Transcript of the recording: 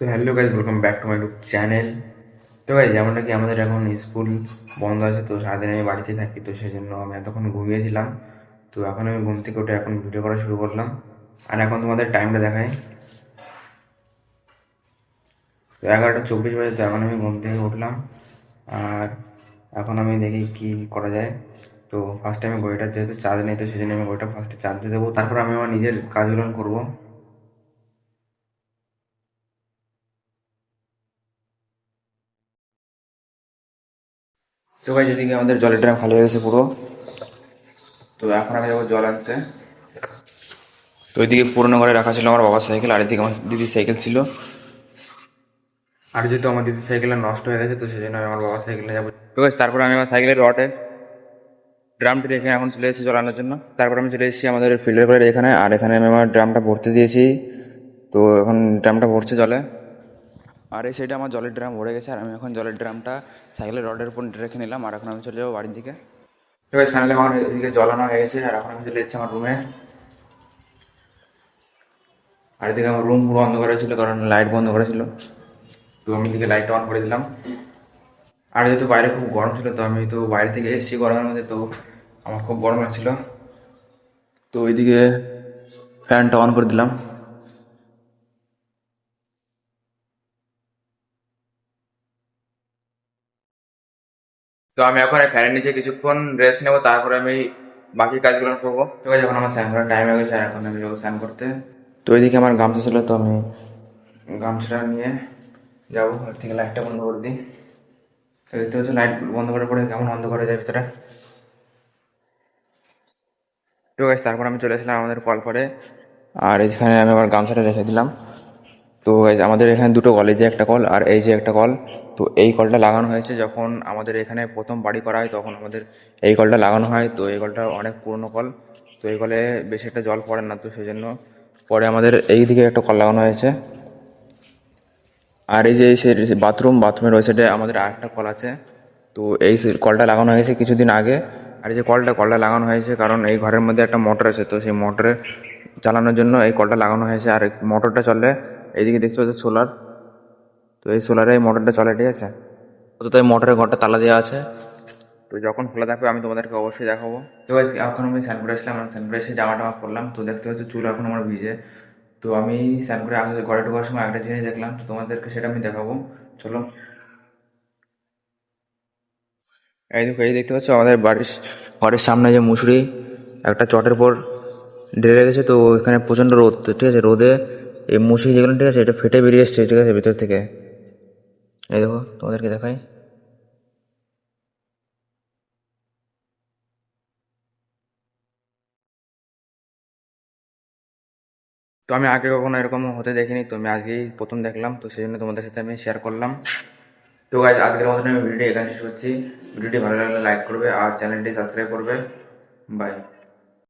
তো hello guys, welcome back to my YouTube channel. তো guys, যেমনটা কি আমাদের এখন স্কুল বন্ধ আছে, তো সারাদিন আমি বাড়িতে থাকি, তো সেই জন্য আমি এতক্ষণ ঘুমিয়েছিলাম। তো এখন আমি ঘুম থেকে উঠে এখন ভিডিও করা শুরু করলাম। আর এখন তোমাদের টাইমটা দেখাই, তো 11টা 24 বাজে। তো এখন আমি ঘুম থেকে উঠলাম, আর এখন আমি দেখি কি করা যায়। তো ফার্স্টে আমি ঘড়িটা যেহেতু চার্জ নেই, তো সেই জন্য আমি ঘড়িটা ফার্স্টে চার্জে দেবো, তারপর আমি আমার নিজের কাজগুলো করবো। তো গাইজ, এদিকে আমাদের জলের ড্রাম খালি হয়ে গেছে পুরো। তো এখন আমি যাবো জল আনতে। তো ওইদিকে পুরোনো ঘরে রাখা ছিল আমার বাবার সাইকেল, আর এদিকে আমার দিদির সাইকেল ছিল। আর যেহেতু আমার দিদির সাইকেলটা নষ্ট হয়ে গেছে, তো সেই জন্য আমি আমার বাবার সাইকেলে যাবো। ঠিক আছে, তারপর আমি আমার সাইকেলের রডে ড্রামটি রেখে এখন চলে এসেছি জল আনার জন্য। তারপর আমি চলে এসেছি আমাদের ফিল্টার কলের এখানে, আর এখানে আমি আমার ড্রামটা ভরতে দিয়েছি। তো এখন ড্রামটা ভরছে জলে। আর এই সাইডে আমার জলের ড্রাম ভরে গেছে, আর আমি এখন জলের ড্রামটা সাইকেলের রডের উপর রেখে নিলাম, আর এখন আমি চলে যাবো বাড়ির দিকে। ঠিক আছে, ফাইনালি আমার এদিকে জল আনা হয়ে গেছে, আর এখন আমি চলে এসেছি আমার রুমে। আর এদিকে আমার রুম পুরো অন্ধকার ছিল, কারণ লাইট বন্ধ করা ছিল। তো আমি এদিকে লাইটটা অন করে দিলাম। আর যেহেতু বাইরে খুব গরম ছিল, তো আমি তো বাইরে থেকে এসেছি গরমের মধ্যে, তো আমার খুব গরম লাগছিল। তো ওইদিকে ফ্যানটা অন করে দিলাম। তো আমি এখন এই ফ্যানের নিচে কিছুক্ষণ রেস্ট নেবো, তারপরে আমি বাকি কাজগুলো করবো। তো যখন আমার স্নান করার টাইম হয়ে গেছে, আর এখন আমি যাবো স্নান করতে। তো ওইদিকে আমার গামছা ছিল, তো আমি গামছাটা নিয়ে যাবো। এর থেকে লাইটটা বন্ধ করে দিই। তো দেখতে হচ্ছে লাইট বন্ধ করার পরে কেমন অন্ধকার হয়ে যায় ভিতরে। তো গাইস, তারপর আমি চলে আসলাম আমাদের কল পরে, আর এখানে আমি আমার গামছাটা রেখে দিলাম। তো গাইস, আমাদের এখানে দুটো কল, এই যে একটা কল আর এই যে একটা কল। তো এই কলটা লাগানো হয়েছে যখন আমাদের এখানে প্রথম বাড়ি করা হয়, তখন আমাদের এই কলটা লাগানো হয়। তো এই কলটা অনেক পুরনো কল, তো এই কলে বেশি একটা জল পড়ে না, তো সেই জন্য পরে আমাদের এই দিকে একটা কল লাগানো হয়েছে। আর এই যে বাথরুমের ওই সাইডে আমাদের আরেকটা কল আছে। তো এই কলটা লাগানো হয়েছে কিছুদিন আগে। আর এই যে কলটা লাগানো হয়েছে কারণ এই ঘরের মধ্যে একটা মোটর আছে, তো সেই মোটরে চালানোর জন্য এই কলটা লাগানো হয়েছে। আর এই মোটরটা চলে, এইদিকে দেখতে পাচ্ছি সোলার। তো এই সোলারে এই মোটরটা চলে, ঠিক আছে। তো এই মোটরের ঘরটা তালা দেওয়া আছে, তো যখন খোলা থাকবে আমি তোমাদেরকে অবশ্যই দেখাবো। তো guys, এখন আমি স্নান করে আসলাম, স্নান করে এসে জামা টামা পরলাম। তো দেখতে হচ্ছে চুল এখন আমার ভিজে। তো আমি স্নান করে আসলে ঘরে ঢোকার সময় একটা জিনিস দেখলাম, তো তোমাদেরকে সেটা আমি দেখাবো। চলো। এই দেখো, এই দেখতে পাচ্ছ আমাদের বাড়ির ঘরের সামনে যে মুসুরি একটা চটের পর ঢেলে রেখেছে। তো এখানে প্রচণ্ড রোদ, তো ঠিক আছে, রোদে এই মুসুরি যেগুলো, ঠিক আছে, এটা ফেটে বেরিয়ে এসছে, ঠিক আছে, ভিতর থেকে। এই দেখো, তোমাদেরকে দেখাই। তো আমি আগে কখনো এরকম হতে দেখিনি, তো আমি আজকেই প্রথম দেখলাম, তো সেই জন্য তোমাদের সাথে আমি শেয়ার করলাম। তো গাইজ, আজকের মতন আমি ভিডিও এখানে শেষ করছি। ভিডিওটি ভালো লাগলে লাইক করবে আর চ্যানেলটি সাবস্ক্রাইব করবে। বাই।